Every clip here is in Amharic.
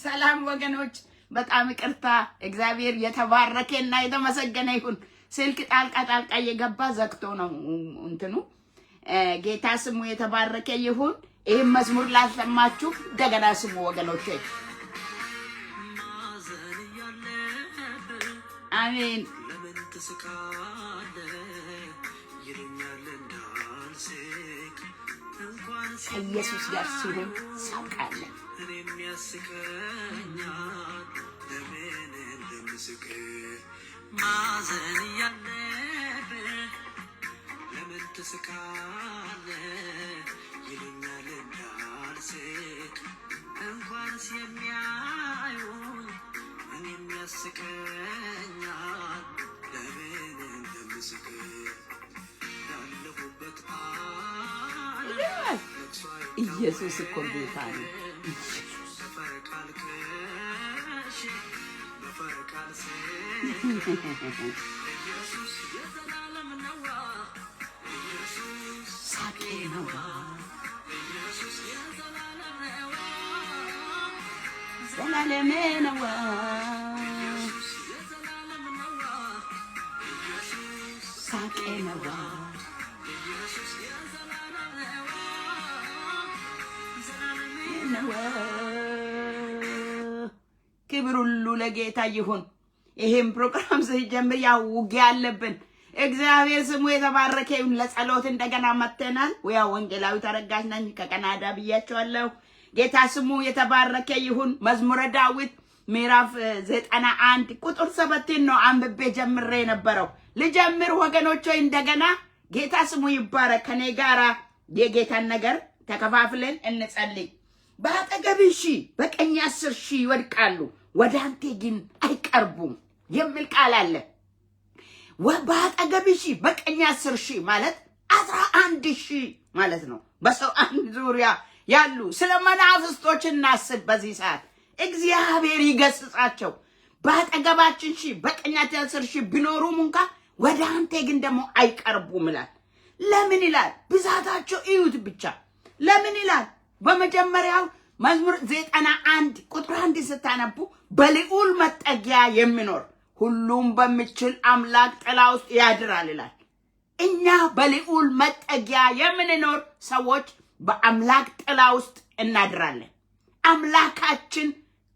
ሰላም ወገኖች በጣም ይቅርታ እግዚአብሔር የተባረከና የተመሰገነ ይሁን ስልክ ጣልቃ እየገባ ዘግቶ ነው እንትኑ ጌታ ስሙ የተባረከ ይሁን ይሄ መዝሙር ላሰማችሁ እንደገና ስሙ ወገኖቼ አሜን ኢየሱስ ጋር ሲሆን ሳቃለ ማዘን ያለብህ ለምን ትስቃለህ ይሉኛል እንዳልስቅ እንኳንስ የሚያዩኝ እኔም ያስቀኛል ለምን እንደምስቅ ያለሁበት ኢየሱስ እኮ ጌታ ነው ክብር ሁሉ ለጌታ ይሁን ይሄን ፕሮግራም ሲጀምር ያው ውጊያ አለብን እግዚአብሔር ስሙ የተባረከ ይሁን ለጸሎት እንደገና መተናል ወያ ወንጌላዊ ተረጋሽ ነኝ ከካናዳ ብያቸዋለሁ ጌታ ስሙ የተባረከ ይሁን መዝሙረ ዳዊት ምዕራፍ 91 ቁጥር 7 ነው አንብቤ ጀምሬ ነበረው ልጀምር ወገኖቼ እንደገና ጌታ ስሙ ይባረክ ከኔ ጋራ የጌታን ነገር ተከፋፍለን እንጸልይ ባጠገብሽ በቀኝ 10,000 ይወድቃሉ ወዳንተ ግን አይቀርቡም የሚል ቃል አለ ባጠገብሽ በቀኝ 10,000 ማለት 11,000 ማለት ነው በሰው አንድ ዙሪያ ያሉ ስለመናፍስቶች እናስብ በዚህ ሰዓት እግዚአብሔር ይገስጻቸው ባጠገባችን በቀኛችን 10,000 ቢኖሩም እንኳን ወዳንተ ግን ደሞ አይቀርቡም ይላል ለምን ይላል ብዛታቸው እዩት ብቻ ለምን ይላል በመጀመሪያው መዝሙር 91 ቁጥር 1 ስታነቡ በልዑል መጠጊያ የሚኖር ሁሉም በሚችል አምላክ ጥላ ውስጥ ያድራል ይላል እኛ በልዑል መጠጊያ የምንኖር ሰዎች በአምላክ ጥላ ውስጥ እናድራለን አምላካችን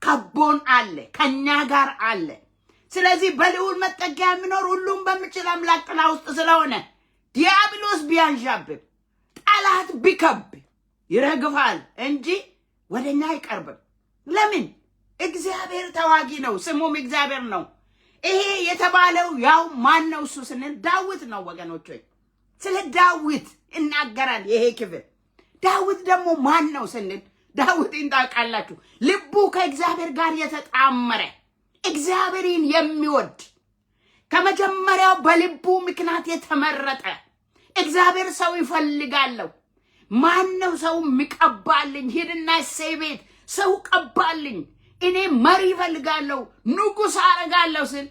ከቦን አለ ከኛ ጋር አለ ስለዚህ በልዑል መጠጊያ የሚኖር ሁሉም በሚችል አምላክ ጥላ ውስጥ ስለሆነ ዲያብሎስ ቢያንዣብብ ጠላት ቢከብ ይረግፋል እንጂ ወደኛ አይቀርብም ለምን እግዚአብሔር ተዋጊ ነው ስሙም እግዚአብሔር ነው ይሄ የተባለው ያው ማን ነው እሱ ስንል ዳዊት ነው ወገኖቼ ስለ ዳዊት እናገራል ይሄ ክፍል ዳዊት ደግሞ ማን ነው ስንል ዳዊት እንታውቃላችሁ ልቡ ከእግዚአብሔር ጋር የተጣመረ እግዚአብሔርን የሚወድ ከመጀመሪያው በልቡ ምክንያት የተመረጠ እግዚአብሔር ሰው ይፈልጋል ማን ነው ሰው የሚቀባልኝ ሄድና ሰይቤት ሰው ቀባልኝ እኔ መሪ ፈልጋለሁ ንጉስ አረጋለሁ ስል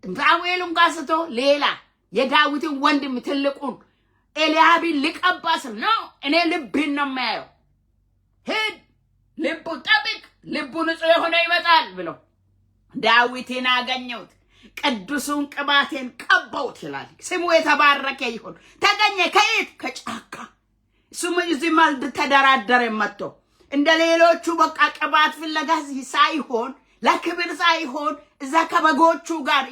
ሳሙኤልን ጋስቶ ሌላ የዳዊትን ወንድም ትልቁን ኤልያብን ሊቀባስል ነው እኔ ልብን ነው የማየው ሄድ ልቡ ጠብቅ ልቡ ንጹህ የሆነ ይመጣል ብሎ ዳዊትን አገኘውት ቅዱሱን ቅባቴን ቀባውት ይላል ስሙ የተባረከ ይሁን ተገኘ ከየት ከጫካ ስሙ እዚህ ማልድ ተደራደረ መጥቶ እንደ ሌሎቹ በቃ ቅባት ፍለጋ ሳይሆን ለክብር ሳይሆን እዛ ከበጎቹ ጋር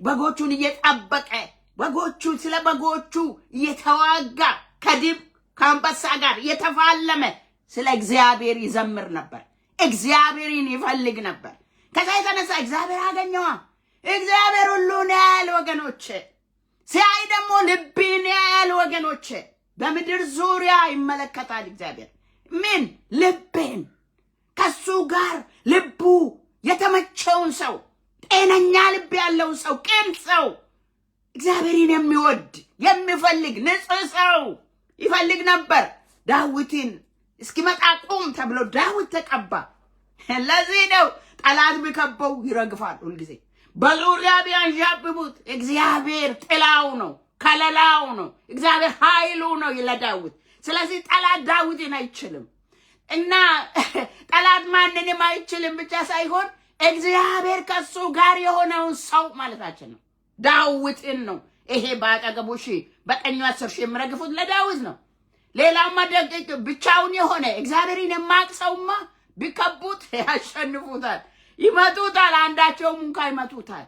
በጎቹን እየጠበቀ በጎቹ ስለ በጎቹ እየተዋጋ ከድብ ከአንበሳ ጋር እየተፋለመ ስለ እግዚአብሔር ይዘምር ነበር እግዚአብሔርን ይፈልግ ነበር ከዛ የተነሳ እግዚአብሔር አገኘዋ እግዚአብሔር ሁሉን ያያል ወገኖቼ ሲያይ ደግሞ ልብን ያያል ወገኖቼ በምድር ዙሪያ ይመለከታል እግዚአብሔር ምን ልብን ከሱ ጋር ልቡ የተመቸውን ሰው ጤነኛ ልብ ያለው ሰው ቅን ሰው እግዚአብሔርን የሚወድ የሚፈልግ ንጹህ ሰው ይፈልግ ነበር ዳዊትን እስኪመጣ ቁም ተብሎ ዳዊት ተቀባ ለዚህ ነው ጠላት ቢከበው ይረግፋል ሁሉ ጊዜ በዙሪያ ቢያንዣብቡት እግዚአብሔር ጥላው ነው ከለላው ነው እግዚአብሔር ኃይሉ ነው ለዳዊት ስለዚህ ጠላት ዳዊትን አይችልም እና ጠላት ማን ማንንም አይችልም ብቻ ሳይሆን እግዚአብሔር ከሱ ጋር የሆነውን ሰው ማለታችን ነው። ዳዊትን ነው። ይሄ ባጠገቡ በቀኙ 10 ሺህ የሚረግፉት ለዳዊት ነው። ሌላማ ደግ ብቻውን የሆነ እግዚአብሔርን የማቅሰውማ ቢከቡት ያሸንፉታል፣ ይመቱታል፣ አንዳቸውም እንኳን ይመቱታል።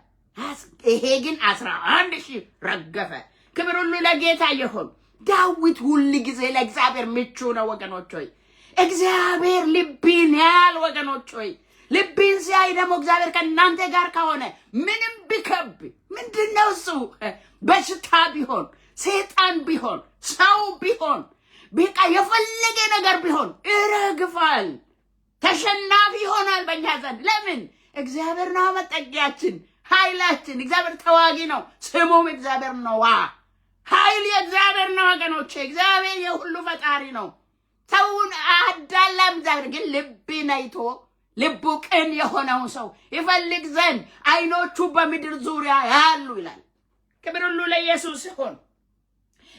ይሄ ግን 11 ሺህ ረገፈ። ክብር ሁሉ ለጌታ ይሁን። ዳዊት ሁሉ ጊዜ ለእግዚአብሔር ምቹ ነው ወገኖች ሆይ። እግዚአብሔር ልብን ያያል ወገኖች ሆይ። ልብን ሲያይ ደግሞ እግዚአብሔር ከእናንተ ጋር ከሆነ ምንም ቢከብ ምንድነው እሱ በሽታ ቢሆን ሰይጣን ቢሆን ሰው ቢሆን በቃ የፈለገ ነገር ቢሆን ይረግፋል፣ ተሸናፊ ይሆናል በእኛ ዘንድ። ለምን? እግዚአብሔር ነው መጠጊያችን፣ ኃይላችን። እግዚአብሔር ተዋጊ ነው፣ ስሙም እግዚአብሔር ነው። ኃይል የእግዚአብሔር ነው ወገኖቼ። እግዚአብሔር የሁሉ ፈጣሪ ነው። ሰውን አዳላም እግዚአብሔር ግን ልብን አይቶ ልቡ ቅን የሆነውን ሰው ይፈልግ ዘንድ አይኖቹ በምድር ዙሪያ ያሉ ይላል። ክብር ሁሉ ለኢየሱስ ይሁን።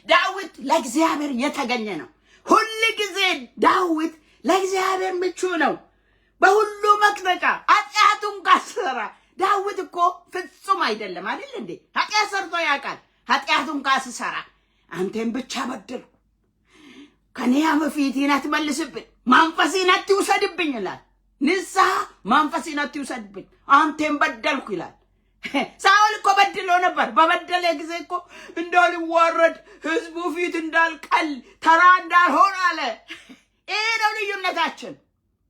ዳዊት ለእግዚአብሔር የተገኘ ነው። ሁሉ ጊዜ ዳዊት ለእግዚአብሔር ምቹ ነው። በሁሉ መቅደቃ ኃጢአቱን ካሰራ ዳዊት እኮ ፍጹም አይደለም አይደል እንዴ? ኃጢአት ሰርቶ ያውቃል። ኃጢአቱን ካሰራ አንተን ብቻ በደልኩ፣ ከኔ በፊትህን አትመልስብኝ፣ መንፈስህን አትውሰድብኝ ይላል። ንስሐ መንፈስህን አትውሰድብኝ፣ አንተን በደልኩ ይላል። ሳኦል እኮ በድሎ ነበር። በበደለ ጊዜ እኮ እንዳልዋረድ ህዝቡ ፊት እንዳልቀል ተራ እንዳልሆን አለ። ይሄ ነው ልዩነታችን።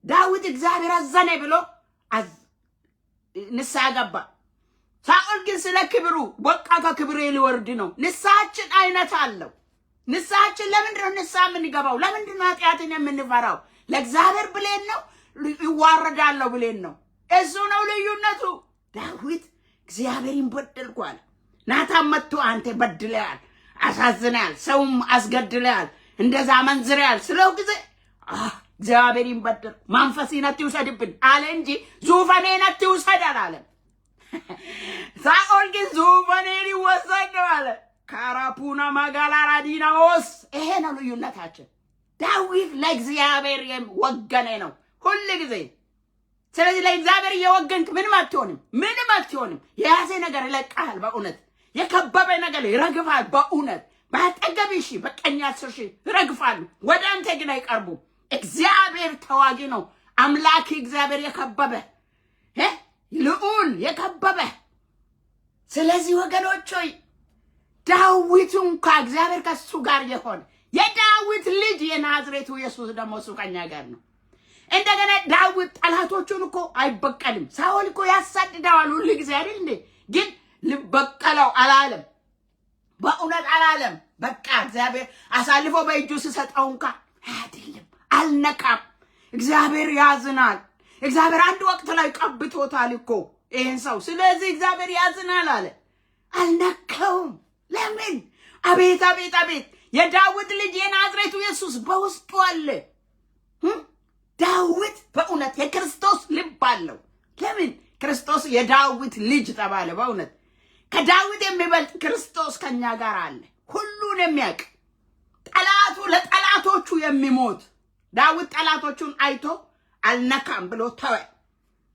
ዳዊት እግዚአብሔር አዘነ ብሎ ንስሐ ገባ። ሳኦል ግን ስለ ክብሩ በቃ ከክብሬ ሊወርድ ነው። ንስሐችን አይነት አለው። ንስሐችን ለምንድን ነው ንስሐ የምንገባው? ለምንድን ነው ኃጢአትን የምንፈራው? ለእግዚአብሔር ብሌን ነው? ይዋረዳለሁ ብሌን ነው? እሱ ነው ልዩነቱ። ዳዊት እግዚአብሔርን በደልኩ አለ። ናታን መጥቶ አንተ በድለሃል፣ አሳዝነሃል፣ ሰውም አስገድለሃል፣ እንደዛ መንዝረሃል ስለው ጊዜ እግዚአብሔርን በደልኩ፣ መንፈስህን አትውሰድብን አለ እንጂ ዙፋኔን አትውሰድ አላለም። ሳኦል ግን ዙፋኔን ይወሰድ ነው አለ። ካራፑና ማጋላ ራዲናዎስ። ይሄ ነው ልዩነታችን። ዳዊት ለእግዚአብሔር ወገነ ነው ሁሉ ጊዜ። ስለዚህ ለእግዚአብሔር እየወገንክ ምንም አትሆንም። የያዘ ነገር ይለቃል በእውነት፣ የከበበ ነገር ይረግፋል በእውነት። ባጠገብህ በቀኝ 10 ሺህ ይረግፋሉ፣ ወደ አንተ ግን አይቀርቡም። እግዚአብሔር ተዋጊ ነው። አምላክ እግዚአብሔር የከበበ ልዑል የከበበ። ስለዚህ ወገኖች ሆይ ዳዊት እንኳን እግዚአብሔር ከሱ ጋር የሆነ የዳዊት ልጅ የናዝሬቱ ኢየሱስ ደግሞ እሱ ከኛ ጋር ነው። እንደገና ዳዊት ጠላቶቹን እኮ አይበቀልም። ሳኦል እኮ ያሳድደዋል ሁሉ ጊዜ አይደል እንዴ? ግን ልበቀለው አላለም፣ በእውነት አላለም። በቃ እግዚአብሔር አሳልፎ በእጁ ሲሰጠው እንኳን አይደለም፣ አልነካም። እግዚአብሔር ያዝናል። እግዚአብሔር አንድ ወቅት ላይ ቀብቶታል እኮ ይሄን ሰው። ስለዚህ እግዚአብሔር ያዝናል አለ፣ አልነካውም። ለምን? አቤት አቤት አቤት! የዳዊት ልጅ የናዝሬቱ ኢየሱስ በውስጡ አለ። ዳዊት በእውነት የክርስቶስ ልብ አለው። ለምን? ክርስቶስ የዳዊት ልጅ ተባለ። በእውነት ከዳዊት የሚበልጥ ክርስቶስ ከኛ ጋር አለ። ሁሉን የሚያውቅ ጠላቱ ለጠላቶቹ የሚሞት ዳዊት ጠላቶቹን አይቶ አልነካም ብሎ ተወ።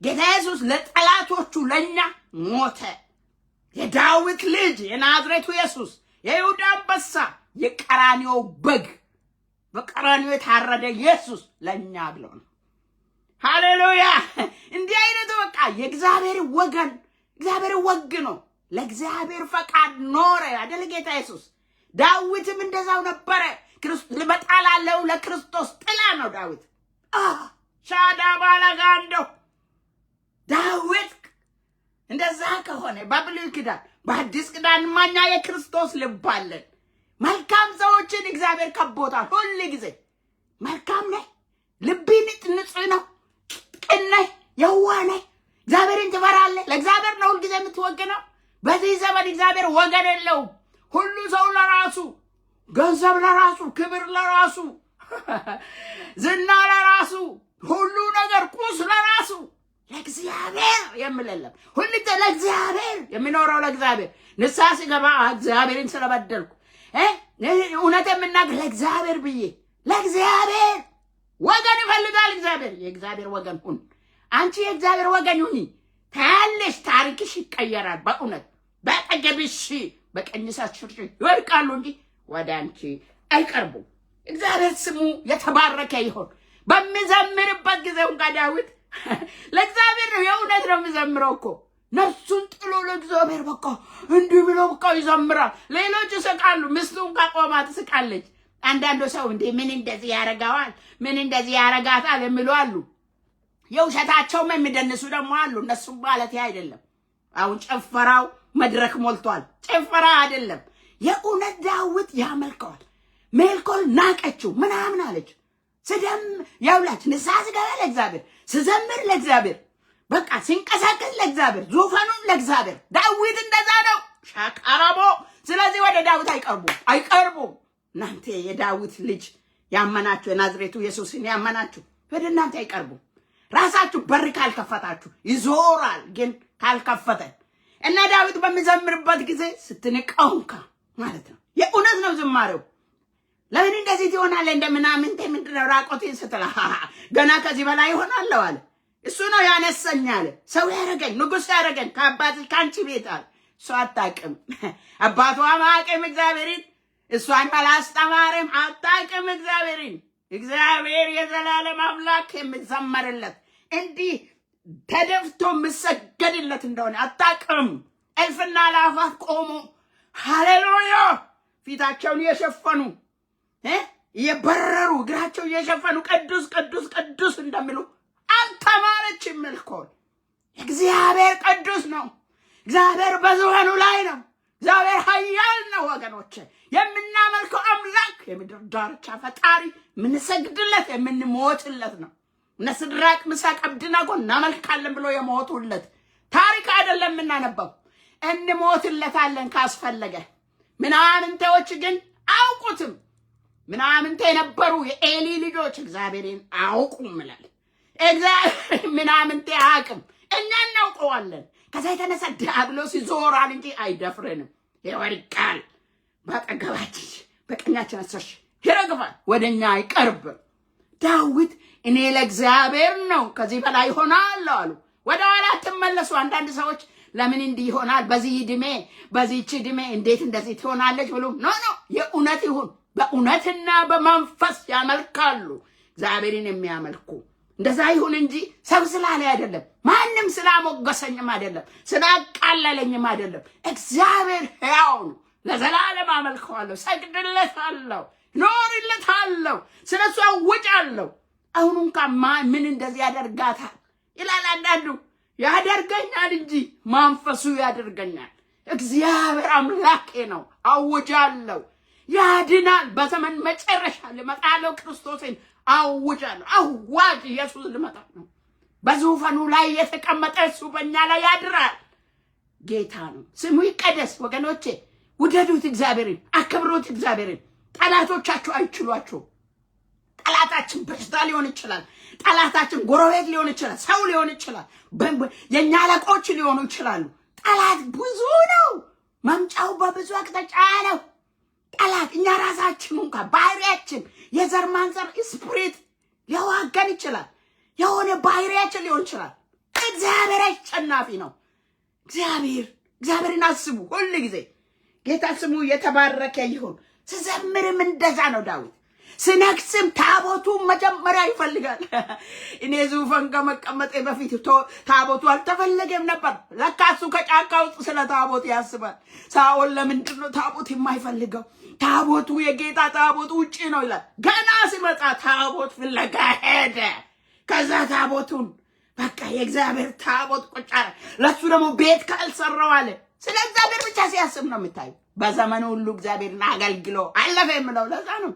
ጌታ ኢየሱስ ለጠላቶቹ ለኛ ሞተ። የዳዊት ልጅ የናዝሬቱ ኢየሱስ የይሁዳ አንበሳ የቀራንዮ በግ በቀራንዮ የታረደ ኢየሱስ ለኛ ብሎ ነው። ሃሌሉያ! እንዲህ አይነቱ በቃ የእግዚአብሔር ወገን፣ እግዚአብሔር ወግ ነው። ለእግዚአብሔር ፈቃድ ኖረ አይደል ጌታ ኢየሱስ። ዳዊትም እንደዛው ነበረ። ልመጣ ላለው ለክርስቶስ ጥላ ነው ዳዊት። ሻዳ ባላጋንዶ ዳዊት እንደዛ ከሆነ በብሉይ ኪዳን በአዲስ ኪዳን ማኛ የክርስቶስ ልብ አለን። መልካም ሰዎችን እግዚአብሔር ከቦታል። ሁሉ ጊዜ መልካም ነህ፣ ልብህ ንጹህ ነው፣ ቅን ነህ፣ የዋህ ነህ፣ እግዚአብሔርን ትፈራለህ። ለእግዚአብሔር ነው ሁልጊዜ የምትወግነው። በዚህ ዘመን እግዚአብሔር ወገን የለውም። ሁሉ ሰው ለራሱ፣ ገንዘብ ለራሱ፣ ክብር ለራሱ፣ ዝና ለራሱ፣ ሁሉ ነገር ቁስ ለራሱ፣ ለእግዚአብሔር የምለለም ሁሉ ለእግዚአብሔር የሚኖረው ለእግዚአብሔር ንስሐ ሲገባ እግዚአብሔርን ስለበደልኩ እውነት የምናገር ለእግዚአብሔር ብዬ ለእግዚአብሔር ወገን ይፈልጋል እግዚአብሔር። የእግዚአብሔር ወገን ሁን። አንቺ የእግዚአብሔር ወገን ሁኚ። ታያለሽ፣ ታሪክሽ ይቀየራል። በእውነት በአጠገብሽ በቀኝሽ አስርሽ ይወድቃሉ እንጂ ወደ አንቺ አይቀርቡም። እግዚአብሔር ስሙ የተባረከ ይሁን። በሚዘምርበት ጊዜ እንኳን ዳዊት ለእግዚአብሔር ነው የእውነት ነው የሚዘምረው እኮ ነፍሱን ጥሎ ለእግዚአብሔር በቃ እንዲህ ብሎ በቃ ይዘምራል። ሌሎች ይስቃሉ። ሚስቱን ከቆማ ትስቃለች። አንዳንዱ ሰው እንዴ ምን እንደዚህ ያረጋዋል፣ ምን እንደዚህ ያረጋታል የሚሉ አሉ። የውሸታቸውም የሚደንሱ ደግሞ አሉ። እነሱም ማለት አይደለም። አሁን ጭፈራው መድረክ ሞልቷል። ጭፈራ አይደለም። የእውነት ዳዊት ያመልከዋል። ሜልኮል ናቀችው ምናምን አለች። ስደም ያውላች ንስሐ ስገባ ለእግዚአብሔር ስዘምር ለእግዚአብሔር በቃ ሲንቀሳቀስ ለእግዚአብሔር ዙፋኑን ለእግዚአብሔር። ዳዊት እንደዛ ነው ሻቃራቦ። ስለዚህ ወደ ዳዊት አይቀርቡም። እናንተ የዳዊት ልጅ ያመናችሁ የናዝሬቱ ኢየሱስን ያመናችሁ ወደ እናንተ አይቀርቡም። ራሳችሁ በር ካልከፈታችሁ ይዞራል። ግን ካልከፈተ እና ዳዊት በሚዘምርበት ጊዜ ስትንቀውንካ ማለት ነው። የእውነት ነው ዝማሬው። ለምን እንደዚህ ትሆናለህ እንደምናምን ምንድነው ራቆቴን ስትላ ገና ከዚህ በላይ ይሆናለሁ አለ። እሱ ነው ያነሰኝ አለ። ሰው ያረገኝ ንጉሥ ያረገኝ ከአባትሽ ከአንቺ ቤት አለ። እሱ አታውቅም። አባቷ ማቅም እግዚአብሔርን እሷን ባላስተማርም አታውቅም እግዚአብሔርን። እግዚአብሔር የዘላለም አምላክ የሚዘመርለት እንዲህ ተደፍቶ የሚሰገድለት እንደሆነ አታውቅም። እልፍና አእላፋት ቆሞ ሃሌሉያ ፊታቸውን እየሸፈኑ እየበረሩ እግራቸው እየሸፈኑ ቅዱስ ቅዱስ ቅዱስ እንደሚሉ አልተማረችም። ሜልኮል እግዚአብሔር ቅዱስ ነው። እግዚአብሔር በዙፋኑ ላይ ነው። እግዚአብሔር ኃያል ነው። ወገኖቼ የምናመልከው አምላክ የምድር ዳርቻ ፈጣሪ የምንሰግድለት የምንሞትለት ነው። እነ ሲድራቅ ሚሳቅ አብደናጎ እናመልካለን ብሎ የሞቱለት ታሪክ አይደለም የምናነበው። እንሞትለታለን ካስፈለገ። ምናምንቴዎች ግን አውቁትም። ምናምንቴ የነበሩ የኤሊ ልጆች እግዚአብሔርን አውቁም ይላል። እግዚአብሔር ምናምንቴ አያውቅም። እኛ እናውቀዋለን። ከዛ የተነሳ ዲያብሎስ ይዞራል እንጂ አይደፍረንም። ይወድቃል። በአጠገባችን በቀኛችን አስርሽ ይረግፋል። ወደኛ አይቀርብም። ዳዊት እኔ ለእግዚአብሔር ነው ከዚህ በላይ ይሆናል አሉ። ወደ ኋላ አትመለሱ። አንዳንድ ሰዎች ለምን እንዲህ ይሆናል በዚህ ዕድሜ በዚህች ዕድሜ እንዴት እንደዚህ ትሆናለች ብሎ ኖ የእውነት ይሁን። በእውነትና በመንፈስ ያመልካሉ። እግዚአብሔርን የሚያመልኩ እንደዛ ይሁን እንጂ ሰው ስላለ አይደለም። ማንም ስላሞገሰኝም አይደለም። ስላቃለለኝም አይደለም። እግዚአብሔር ሕያው ነው። ለዘላለም አመልከዋለሁ፣ ሰግድለታለሁ፣ ኖርለታለሁ፣ ስለሱ አውጃለሁ። አሁን እንኳን ምን እንደዚህ ያደርጋታል ይላል አንዳንዱ። ያደርገኛል እንጂ መንፈሱ ያደርገኛል። እግዚአብሔር አምላኬ ነው፣ አውጃለሁ። ያድናል። በዘመን መጨረሻ ልመጣለው ክርስቶስን አውጃለሁ። አዋጅ ኢየሱስ ልመጣ ነው። በዙፋኑ ላይ የተቀመጠ እሱ በእኛ ላይ ያድራል። ጌታ ነው፣ ስሙ ይቀደስ። ወገኖቼ ውደዱት እግዚአብሔርን፣ አክብሩት እግዚአብሔርን። ጠላቶቻችሁ አይችሏችሁ። ጠላታችን በሽታ ሊሆን ይችላል። ጠላታችን ጎረቤት ሊሆን ይችላል። ሰው ሊሆን ይችላል። የኛ አለቆች ሊሆኑ ይችላሉ። ጠላት ብዙ ነው። መምጫው በብዙ አቅጣጫ ነው። ጠላት እኛ ራሳችን እንኳን ባህሪያችን የዘር ማንዘር ስፕሪት ሊዋጋን ይችላል። የሆነ ባህሪያችን ሊሆን ይችላል። እግዚአብሔር አሸናፊ ነው። እግዚአብሔርን አስቡ ሁሉ ጊዜ። ጌታ ስሙ የተባረከ ይሁን። ስዘምርም እንደዛ ነው ዳዊት። ስነግስም ታቦቱ መጀመሪያ ይፈልጋል። እኔ ዙፋን ከመቀመጤ በፊት ታቦቱ አልተፈለገም ነበር። ለካ እሱ ከጫካ ውስጥ ስለ ታቦት ያስባል። ሳኦል ለምንድን ነው ታቦት የማይፈልገው? ታቦቱ የጌታ ታቦት ውጪ ነው ይላል። ገና ሲመጣ ታቦት ፍለጋ ሄደ። ከዛ ታቦቱን በቃ የእግዚአብሔር ታቦት ቁጭ አለ። ለሱ ደግሞ ቤት ካልሰራው አለ። ስለ እግዚአብሔር ብቻ ሲያስብ ነው የምታዩ። በዘመኑ ሁሉ እግዚአብሔርን አገልግሎ አለፈ የምለው ለዛ ነው።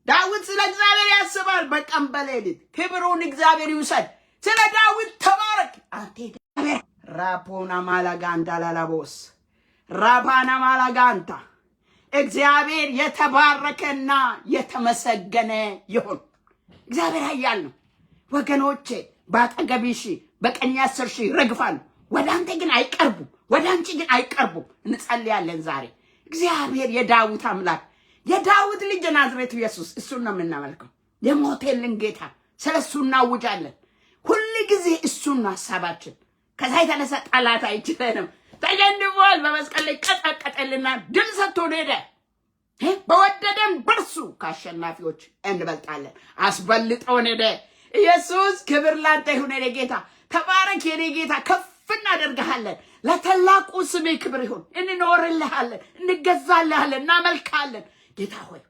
ዳዊት ስለ እግዚአብሔር ያስባል በቀን በሌሊት። ክብሩን እግዚአብሔር ይውሰድ። ስለ ዳዊት ተባረክ አንተ እግዚአብሔር። ራፖና ማላጋንታ ላላቦስ ራባና ማላጋንታ እግዚአብሔር የተባረከና የተመሰገነ ይሁን። እግዚአብሔር ኃያል ነው ወገኖቼ። በአጠገብሽ በቀኝ 10 ሺህ ይረግፋሉ፣ ወደ አንተ ግን አይቀርቡም፣ ወደ አንቺ ግን አይቀርቡም። እንጸልያለን ዛሬ። እግዚአብሔር የዳዊት አምላክ የዳዊት ልጅ ናዝሬቱ ኢየሱስ እሱን ነው የምናመልከው። የሞተልን ጌታ ስለሱ እናውጃለን። ሁሉ ጊዜ እሱን ሐሳባችን። ከዛ የተነሳ ጠላት አይችለንም። ተገንቧል። በመስቀል ላይ ቀጠቀጠልና ድል ሰጥቶን ሄደ። በወደደን በርሱ ከአሸናፊዎች እንበልጣለን። አስበልጦን ሄደ። ኢየሱስ ክብር ላንተ ይሁን። የኔ ጌታ ተባረክ። የኔ ጌታ ከፍ እናደርግሃለን። ለታላቁ ስሜ ክብር ይሁን። እንኖርልሃለን፣ እንገዛልሃለን፣ እናመልካለን። ጌታ ሆይ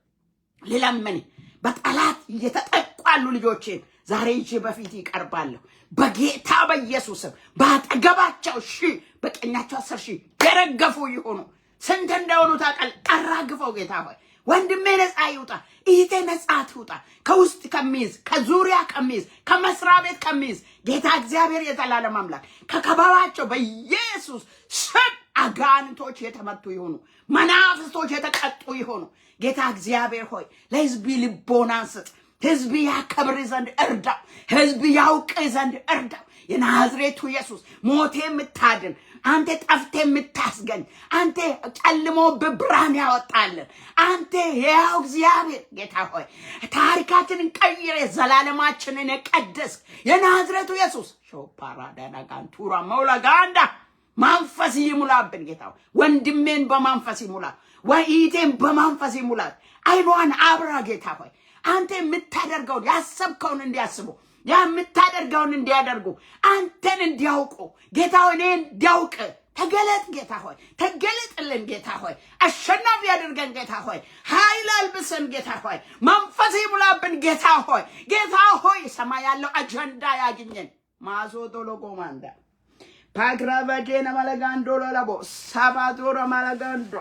ልለምን በጠላት እየተጠቋሉ ልጆችን ዛሬ ይዤ በፊት ይቀርባለሁ። በጌታ በኢየሱስም በአጠገባቸው 1000 በቀኛቸው 10,000 የረገፉ ይሁኑ። ስንት እንደሆኑ ታውቃለህ። አራግፈው ጌታ ሆይ ወንድሜ ነፃ ይውጣ፣ እህቴ ነፃ ትውጣ። ከውስጥ ከሚይዝ ከዙሪያ ከሚይዝ ከመስሪያ ቤት ከሚይዝ ጌታ እግዚአብሔር የዘላለም አምላክ ከከበባቸው በኢየሱስ ስም አጋንንቶች የተመቱ ይሁኑ፣ መናፍስቶች የተቀጡ ይሁኑ። ጌታ እግዚአብሔር ሆይ ለሕዝብ ልቦናን ስጥ። ሕዝብ ያከብር ዘንድ እርዳው። ሕዝብ ያውቅ ዘንድ እርዳው። የናዝሬቱ ኢየሱስ ሞቴ የምታድን አንተ ጠፍቴ የምታስገኝ አንተ ጨልሞ በብርሃን ያወጣልን አንተ ያው እግዚአብሔር ጌታ ሆይ ታሪካችንን ቀይረ ዘላለማችንን የቀደስ የናዝሬቱ ኢየሱስ ሾፓራዳና ጋንቱራ መውላጋንዳ መንፈስ ይሙላብን። ጌታ ወንድሜን በመንፈስ ይሙላ፣ ወኢቴን በመንፈስ ይሙላ። አይኗን አብራ ጌታ ሆይ አንተ የምታደርገውን ያሰብከውን እንዲያስቡ የምታደርገውን እንዲያደርጉ አንተን እንዲያውቁ ጌታ ሆይ እኔን እንዲያውቅ ተገለጥ ጌታ ሆይ ተገለጥልን ጌታ ሆይ አሸናፊ ያድርገን ጌታ ሆይ ኃይል አልብሰን ጌታ ሆይ መንፈስ ይሙላብን ጌታ ሆይ ሰማይ ያለው አጀንዳ ያግኘን ማሶቶሎ ኮማንዳ ፓግራባጄና ማለጋንዶሎ ለቦ ሳባቶሮ ማለጋንዶ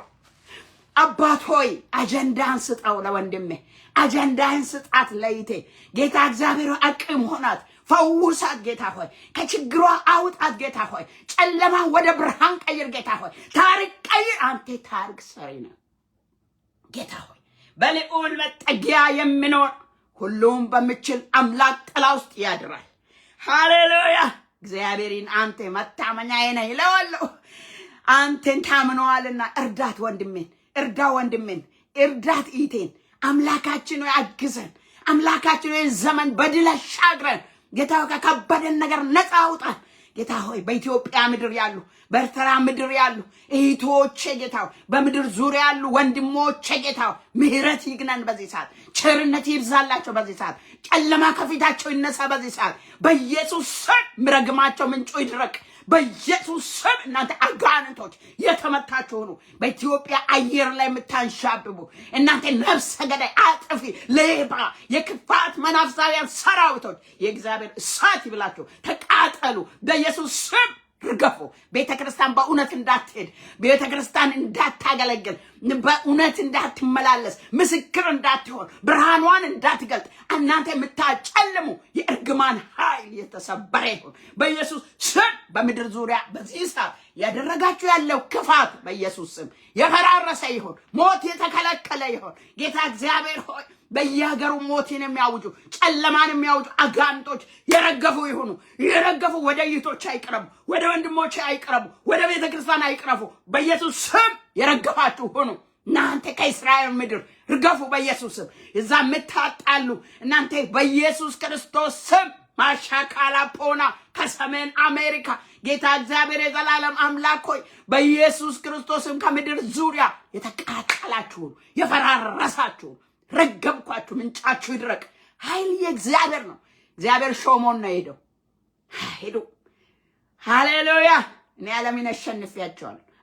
አባት ሆይ አጀንዳን ስጠው ለወንድሜ አጀንዳን ስጣት ለይቴ ጌታ እግዚአብሔር አቅም ሆናት ፈውሳት ጌታ ሆይ ከችግሯ አውጣት ጌታ ሆይ ጨለማ ወደ ብርሃን ቀይር ጌታ ሆይ ታሪክ ቀይር። አንተ ታሪክ ሰሪ ነህ ጌታ ሆይ በልዑል መጠጊያ የሚኖር ሁሉም በሚችል አምላክ ጥላ ውስጥ ያድራል። ሃሌሉያ እግዚአብሔርን አንተ መታመኛዬ ነህ ይለዋለሁ። አንተን ታምነዋልና እርዳት ወንድሜን እርዳ ወንድሜን እርዳት ኢቴን አምላካችን ሆይ አግዘን። አምላካችን ሆይ ዘመን በድል አሻግረን ጌታ ሆይ ከከበደን ነገር ነፃ አውጣን ጌታ ሆይ በኢትዮጵያ ምድር ያሉ በኤርትራ ምድር ያሉ እህቶቼ ጌታ ሆይ በምድር ዙሪያ ያሉ ወንድሞቼ ጌታ ሆይ ምህረት ይግነን በዚህ ሰዓት ቸርነት ይብዛላቸው በዚህ ሰዓት ጨለማ ከፊታቸው ይነሳ በዚህ ሰዓት በኢየሱስ ስም ምረግማቸው ምንጩ ይድረቅ በኢየሱስ ስም። እናንተ አጋንንቶች የተመታችሁ ሁኑ። በኢትዮጵያ አየር ላይ የምታንሻብቡ እናንተ ነፍሰ ገዳይ አጥፊ ሌባ የክፋት መናፍሳውያን ሰራዊቶች የእግዚአብሔር እሳት ይብላችሁ ተቃጠሉ በኢየሱስ ስም። ርገፉ። ቤተክርስቲያን በእውነት እንዳትሄድ ቤተክርስቲያን እንዳታገለግል በእውነት እንዳትመላለስ ምስክር እንዳትሆን ብርሃኗን እንዳትገልጥ እናንተ የምታጨልሙ የእርግማን ኃይል የተሰበረ ይሁን በኢየሱስ ስም። በምድር ዙሪያ በዚህ ሰዓት ያደረጋችሁ ያለው ክፋት በኢየሱስ ስም የፈራረሰ ይሁን። ሞት የተከለከለ ይሁን። ጌታ እግዚአብሔር ሆይ በየሀገሩ ሞትን የሚያውጁ ጨለማን የሚያውጁ አጋንንቶች የረገፉ ይሁኑ። የረገፉ ወደ እህቶች አይቅረቡ፣ ወደ ወንድሞች አይቅረቡ፣ ወደ ቤተ ክርስቲያን አይቅረቡ። በኢየሱስ ስም የረገፋችሁ ሁኑ። እናንተ ከእስራኤል ምድር ርገፉ በኢየሱስ ስም። እዛ የምታጣሉ እናንተ በኢየሱስ ክርስቶስ ስም ማሻካላ ፖና ከሰሜን አሜሪካ ጌታ እግዚአብሔር የዘላለም አምላክ ሆይ በኢየሱስ ክርስቶስም ከምድር ዙሪያ የተቃጠላችሁ የፈራረሳችሁ ረገምኳችሁ ምንጫችሁ ይድረቅ። ኃይል የእግዚአብሔር ነው። እግዚአብሔር ሾሞን ነው ሄደው ሄዱ። ሃሌሉያ። እኔ ዓለምን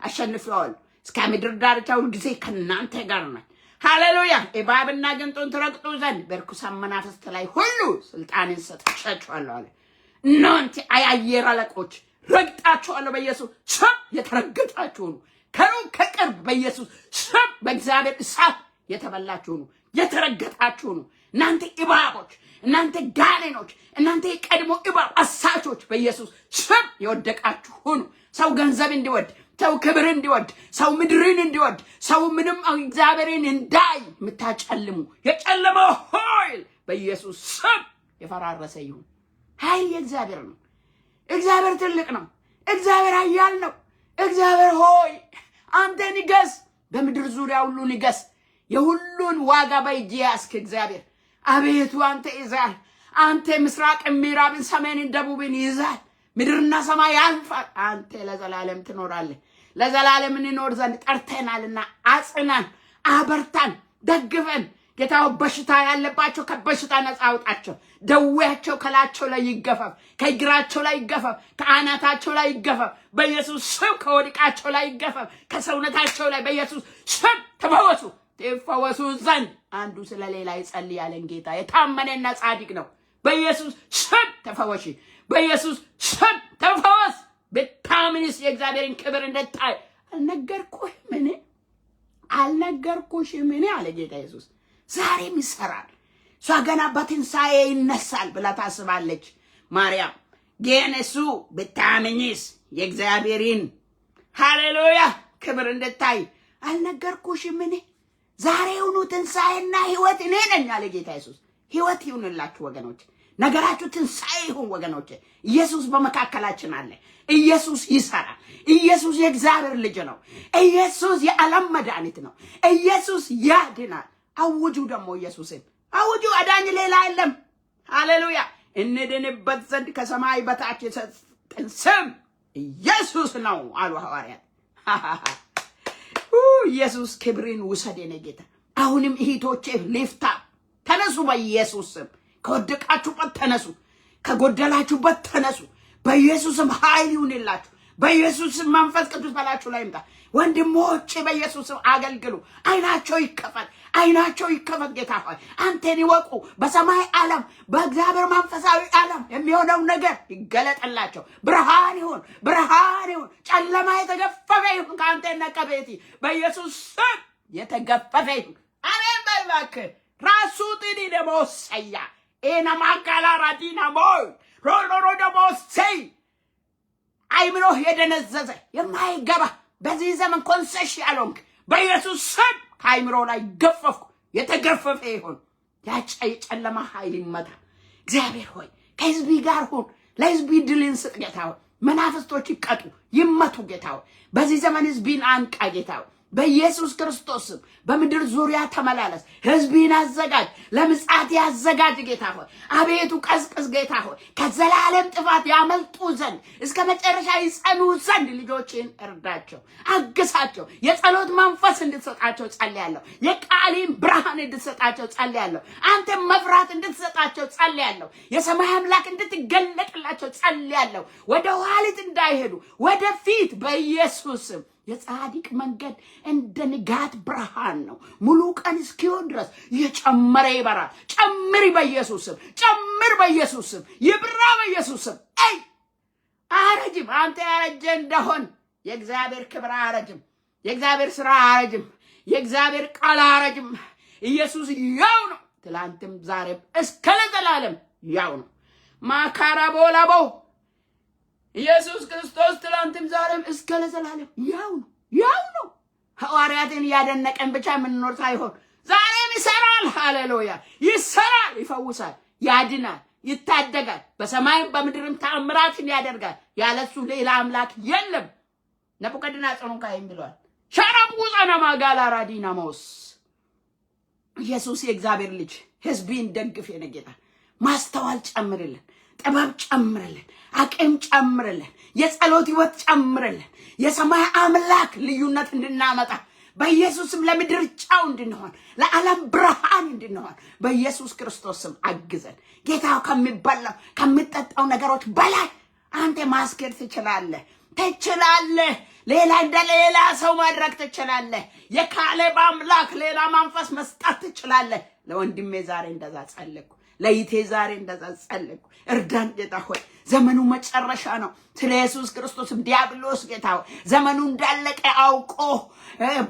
አሸንፌዋለሁ። እስከ ምድር ዳርቻ ሁልጊዜ ከእናንተ ጋር ነኝ። ሃሌሉያ። እባብና ጊንጡን ትረግጡ ዘንድ በርኩሳን መናፍስት ላይ ሁሉ ስልጣንን ሰጥቻችኋለሁ አለ። እናንተ አየር አለቆች ረግጣችኋለሁ በኢየሱስ ስም። የተረገጣችሁ ሁኑ። ከሩቅ ከቅርብ በኢየሱስ ስም በእግዚአብሔር እሳት የተበላችሁ ሁኑ። የተረገጣችሁ ሁኑ። እናንተ እባቦች፣ እናንተ ጋኔኖች፣ እናንተ የቀድሞ እባብ አሳቾች በኢየሱስ ስም የወደቃችሁ ሁኑ። ሰው ገንዘብ እንዲወድ፣ ሰው ክብር እንዲወድ፣ ሰው ምድርን እንዲወድ፣ ሰው ምንም እግዚአብሔርን እንዳይ የምታጨልሙ የጨለመው ኃይል በኢየሱስ ስም የፈራረሰ ይሁን። ኃይል የእግዚአብሔር ነው። እግዚአብሔር ትልቅ ነው። እግዚአብሔር ኃያል ነው። እግዚአብሔር ሆይ አንተ ንገስ፣ በምድር ዙሪያ ሁሉ ንገስ። የሁሉን ዋጋ በእጅ ያስክ እግዚአብሔር አቤቱ አንተ ይዛል። አንተ ምስራቅ ምዕራብን ሰሜንን ደቡብን ይዛል። ምድርና ሰማይ ያልፋል፣ አንተ ለዘላለም ትኖራለህ። ለዘላለም እንኖር ዘንድ ጠርተናልና አጽናን፣ አበርታን፣ ደግፈን። ጌታው በሽታ ያለባቸው ከበሽታ ነፃ አውጣቸው። ደዌያቸው ከላቸው ላይ ይገፈፍ፣ ከእግራቸው ላይ ይገፈፍ፣ ከአናታቸው ላይ ይገፈፍ በኢየሱስ ስም። ከወድቃቸው ላይ ይገፈፍ፣ ከሰውነታቸው ላይ በኢየሱስ ስም ተፈወሱ። ተፈወሱ ዘንድ አንዱ ስለሌላ ይጸልያለን። ጌታ የታመነና ጻድቅ ነው። በኢየሱስ ስም ተፈወሺ፣ በኢየሱስ ስም ተፈወስ። ብታምንስ የእግዚአብሔርን ክብር እንድታይ አልነገርኩሽምን አለ ጌታ ኢየሱስ። ዛሬም ይሰራል። እሷ ገና በትንሣኤ ይነሳል ብላ ታስባለች ማርያም። ግን እሱ ብታምኝስ የእግዚአብሔርን ሃሌሉያ ክብር እንድታይ አልነገርኩሽምን? ዛሬውኑ ትንሣኤና ሕይወት እኔ ነኝ አለ ጌታ ኢየሱስ። ሕይወት ይሁንላችሁ ወገኖች፣ ነገራችሁ ትንሣኤ ይሁን ወገኖች። ኢየሱስ በመካከላችን አለ። ኢየሱስ ይሰራል። ኢየሱስ የእግዚአብሔር ልጅ ነው። ኢየሱስ የዓለም መድኃኒት ነው። ኢየሱስ ያድናል። አውጁ ደግሞ ኢየሱስን አውጁ። አዳኝ ሌላ የለም። ሃሌሉያ። እንድንበት ዘንድ ከሰማይ በታች የሰጠን ስም ኢየሱስ ነው አሉ ሐዋርያት። ኢየሱስ ክብርን ውሰድ የኔ ጌታ። አሁንም እህቶቼ ሊፍታ ተነሱ፣ በኢየሱስ ስም ከወደቃችሁበት ተነሱ፣ ከጎደላችሁበት ተነሱ። በኢየሱስም ኃይል ይሁንላችሁ። በኢየሱስም መንፈስ ቅዱስ በላችሁ ላይ ይምጣ። ወንድሞቼ በኢየሱስም አገልግሉ። አይናቸው ይከፈት፣ አይናቸው ይከፈት። ጌታ ሆይ አንተን ይወቁ። በሰማይ ዓለም በእግዚአብሔር መንፈሳዊ ዓለም የሚሆነው ነገር ይገለጥላቸው። ብርሃን ይሁን፣ ብርሃን ይሁን። ጨለማ የተገፈፈ ይሁን ከአንተና ከቤቲ በኢየሱስ ስም የተገፈፈ ይሁን። አሜን በል እባክህ። ራሱ ጥዲ ደግሞ ሰያ ኤና ማካላ ራዲና ሞይ ሮሎሮ ደግሞ ሰይ አይምሮህ የደነዘዘ የማይገባ በዚህ ዘመን ኮንሰሽ ያለንክ በኢየሱስ ስም ከአይምሮ ላይ ገፈፍኩ። የተገፈፈ ይሁን። የጨለማ ኃይል ይመታ። እግዚአብሔር ሆይ ከህዝቢ ጋር ሁን። ለህዝቢ ድልን ስጥ ጌታ ሆይ። መናፍስቶች ይቀጡ፣ ይመቱ ጌታ ሆይ። በዚህ ዘመን ህዝቢን አንቃ ጌታ ሆይ። በኢየሱስ ክርስቶስ ስም በምድር ዙሪያ ተመላለስ። ህዝቢን አዘጋጅ፣ ለምጽአት ያዘጋጅ ጌታ ሆይ። አቤቱ ቀስቅስ ጌታ ሆይ። ከዘላለም ጥፋት ያመልጡ ዘንድ እስከ መጨረሻ ይጸኑ ዘንድ ልጆችን እርዳቸው፣ አግሳቸው። የጸሎት መንፈስ እንድትሰጣቸው ጸልያለሁ። የቃልን ብርሃን እንድትሰጣቸው ጸልያለሁ። አንተ መፍራት እንድትሰጣቸው ጸልያለሁ። የሰማይ አምላክ እንድትገለጥላቸው ጸልያለሁ። ወደ ኋሊት እንዳይሄዱ ወደፊት በኢየሱስ ስም። የጻድቅ መንገድ እንደ ንጋት ብርሃን ነው። ሙሉ ቀን እስኪሆን ድረስ እየጨመረ ይበራል። ጨምሪ በኢየሱስ ስም፣ ጨምር በኢየሱስ ስም፣ ይብራ በኢየሱስ ስም። አይ አረጅም። አንተ ያረጀ እንደሆን የእግዚአብሔር ክብር አረጅም፣ የእግዚአብሔር ስራ አረጅም፣ የእግዚአብሔር ቃል አረጅም። ኢየሱስ ያው ነው፣ ትላንትም ዛሬም እስከ ለዘላለም ያው ነው። ማካራቦላቦ ኢየሱስ ክርስቶስ ትላንትም ዛሬም እስከ ለዘላለም ያው ነው፣ ያው ነው። ሐዋርያትን ያደነቀን ብቻ የምንኖር ሳይሆን ዛሬም ይሰራል። ሃሌሉያ። ይሰራል፣ ይፈውሳል፣ ያድናል፣ ይታደጋል። በሰማይም በምድርም ተአምራትን ያደርጋል። ያለሱ ሌላ አምላክ የለም። ነቡከደነፆር ካይም ብሏል። ሻራቡ ጸናማ ጋላራ ዲናሞስ ኢየሱስ የእግዚአብሔር ልጅ ህዝብን ደግፍ። የኔ ጌታ ማስተዋል ጨምርልን፣ ጥበብ ጨምርልን፣ አቅም ጨምርልን፣ የጸሎት ህይወት ጨምርልን። የሰማይ አምላክ ልዩነት እንድናመጣ በኢየሱስም ለምድር ጨው እንድንሆን ለዓለም ብርሃን እንድንሆን በኢየሱስ ክርስቶስ ስም አግዘን። ጌታ ከሚበላው ከሚጠጣው ነገሮች በላይ አንተ ማስኬድ ትችላለህ፣ ትችላለህ። ሌላ እንደሌላ ሰው ማድረግ ትችላለህ። የካሌብ አምላክ ሌላ መንፈስ መስጠት ትችላለህ። ለወንድሜ ዛሬ እንደዛ ጸልኩ፣ ለይቴ ዛሬ እንደዛ ጸልኩ። እርዳን ጌታ ሆይ። ዘመኑ መጨረሻ ነው። ስለ ኢየሱስ ክርስቶስ ዲያብሎስ ጌታ ሆይ ዘመኑ እንዳለቀ አውቆ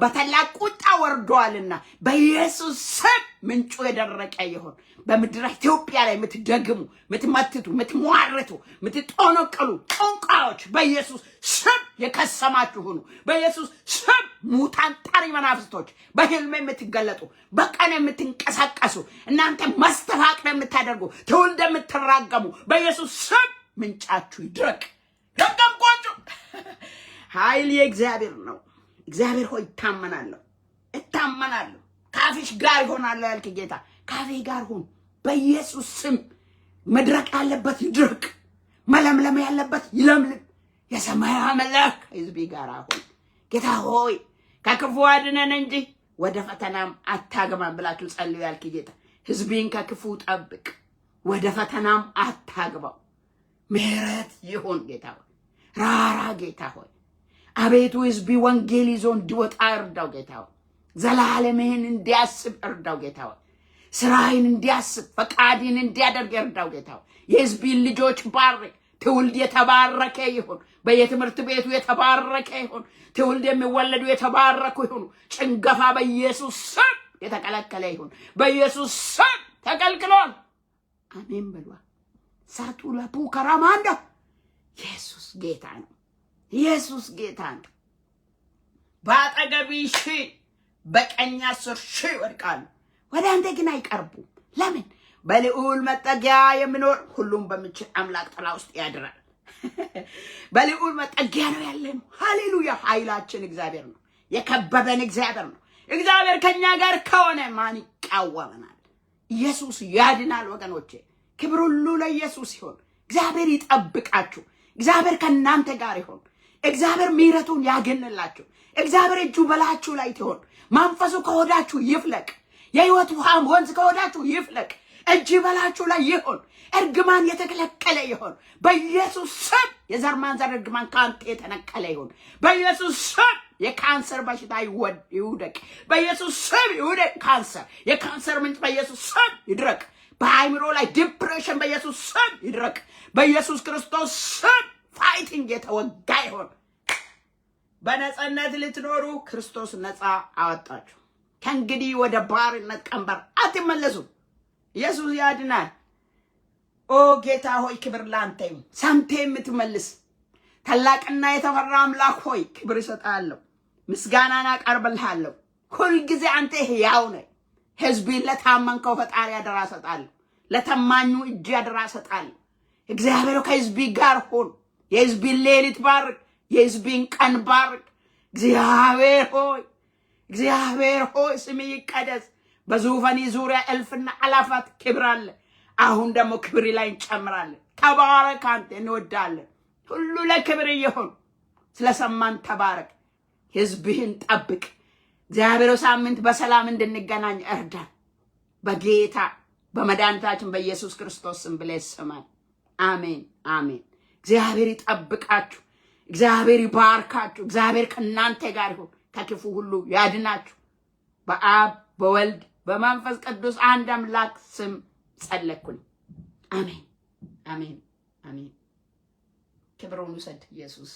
በታላቅ ቁጣ ወርዷልና በኢየሱስ ስም ምንጩ የደረቀ ይሁን። በምድር ኢትዮጵያ ላይ የምትደግሙ፣ የምትመትቱ፣ የምትሟርቱ፣ የምትጦነቀሉ ጦንቃዮች በኢየሱስ ስም የከሰማችሁ ሁኑ። በኢየሱስ ስም ሙታን ጠሪ መናፍስቶች በህልም የምትገለጡ፣ በቀን የምትንቀሳቀሱ፣ እናንተ መስተፋቅር የምታደርጉ፣ ትውልድ የምትራገሙ በኢየሱስ ስም ምንጫችሁ ይድረቅ። ረገምኳችሁ። ኃይል የእግዚአብሔር ነው። እግዚአብሔር ሆይ እታመናለሁ፣ እታመናለሁ። ካፍሽ ጋር ይሆናል ያልክ ጌታ ካፌ ጋር ሁን። በኢየሱስ ስም መድረቅ ያለበት ይድረቅ፣ መለምለም ያለበት ይለምልም። የሰማይ አምላክ ሕዝቤ ጋር አሁን ጌታ ሆይ ከክፉ አድነን እንጂ ወደ ፈተናም አታግባን ብላችሁ ጸልዩ ያልክ ጌታ ሕዝቤን ከክፉ ጠብቅ፣ ወደ ፈተናም አታግባው። ምሕረት ይሁን ጌታ ሆይ፣ ራራ ጌታ ሆይ። አቤቱ ሕዝቢ ወንጌል ይዞ እንዲወጣ እርዳው ጌታ ሆይ። ዘላለምህን እንዲያስብ እርዳው ጌታ ሆይ። ስራህን እንዲያስብ ፈቃድህን እንዲያደርግ እርዳው ጌታ ሆይ። የሕዝቢን ልጆች ባርክ። ትውልድ የተባረከ ይሁን። በየትምህርት ቤቱ የተባረከ ይሁን። ትውልድ የሚወለዱ የተባረኩ ይሁኑ። ጭንገፋ በኢየሱስ ስም የተከለከለ ይሁን። በኢየሱስ ስም ተከልክሏል። አሜን በሏ። ሳቱ ለፑ ከራማንዳ ኢየሱስ ጌታ ነው። ኢየሱስ ጌታ ነው። በአጠገቢ 1000 በቀኝ 10,000 ይወድቃሉ፣ ወደ አንተ ግን አይቀርቡም። ለምን? በልዑል መጠጊያ የሚኖር ሁሉም በሚችል አምላክ ጥላ ውስጥ ያድራል። በልዑል መጠጊያ ነው ያለነው። ሃሌሉያ! ኃይላችን እግዚአብሔር ነው። የከበበን እግዚአብሔር ነው። እግዚአብሔር ከኛ ጋር ከሆነ ማን ይቃወመናል? ኢየሱስ ያድናል ወገኖቼ። ክብር ሁሉ ለኢየሱስ ይሁን። እግዚአብሔር ይጠብቃችሁ። እግዚአብሔር ከእናንተ ጋር ይሁን። እግዚአብሔር ምሕረቱን ያገንላችሁ። እግዚአብሔር እጁ በላችሁ ላይ ትሆን። መንፈሱ ከሆዳችሁ ይፍለቅ። የሕይወት ውሃም ወንዝ ከሆዳችሁ ይፍለቅ። እጅ በላችሁ ላይ ይሁን። እርግማን የተከለከለ ይሁን በኢየሱስ ስም። የዘር ማንዘር እርግማን ካንተ የተነቀለ ይሁን በኢየሱስ ስም። የካንሰር በሽታ ይውደቅ በኢየሱስ ስም። ይውደቅ ካንሰር። የካንሰር ምንጭ በኢየሱስ ስም ይድረቅ። በአእምሮ ላይ ዲፕሬሽን በኢየሱስ ስም ይድረቅ በኢየሱስ ክርስቶስ ስም። ፋይቲንግ የተወጋ ይሁን። በነጻነት ልትኖሩ ክርስቶስ ነጻ አወጣችሁ። ከእንግዲህ ወደ ባርነት ቀንበር አትመለሱም። ኢየሱስ ያድናል። ኦ ጌታ ሆይ ክብር ላንተ ይሁን። ሰምቴ የምትመልስ ታላቅና የተፈራ አምላክ ሆይ ክብር እሰጥሃለሁ፣ ምስጋናን አቀርብልሃለሁ። ሁልጊዜ አንተ ሕያው ነህ። ሕዝቤን ለታመንከው ፈጣሪ አደራ እሰጣለሁ፣ ለተማኙ እጅ አደራ እሰጣለሁ። እግዚአብሔር ከሕዝቢ ጋር ሁን። የሕዝቢን ሌሊት ባርክ፣ የሕዝቢን ቀን ባርክ። እግዚአብሔር ሆይ ስምህ ይቀደስ። በዙፋን ዙሪያ እልፍና አላፋት ክብር አለ። አሁን ደግሞ ክብር ላይ እንጨምራለን። ተባረክ፣ አንተ እንወዳለን። ሁሉ ለክብር ይሁን። ስለሰማን ተባረክ። ሕዝብህን ጠብቅ። እግዚአብሔር ሳምንት በሰላም እንድንገናኝ እርዳን። በጌታ በመድኃኒታችን በኢየሱስ ክርስቶስ ስም ብለህ ስማን። አሜን አሜን። እግዚአብሔር ይጠብቃችሁ። እግዚአብሔር ይባርካችሁ። እግዚአብሔር ከእናንተ ጋር ይሁን። ከክፉ ሁሉ ያድናችሁ። በአብ በወልድ በመንፈስ ቅዱስ አንድ አምላክ ስም ጸለይኩኝ። አሜን አሜን አሜን። ክብሩን ውሰድ ኢየሱስ።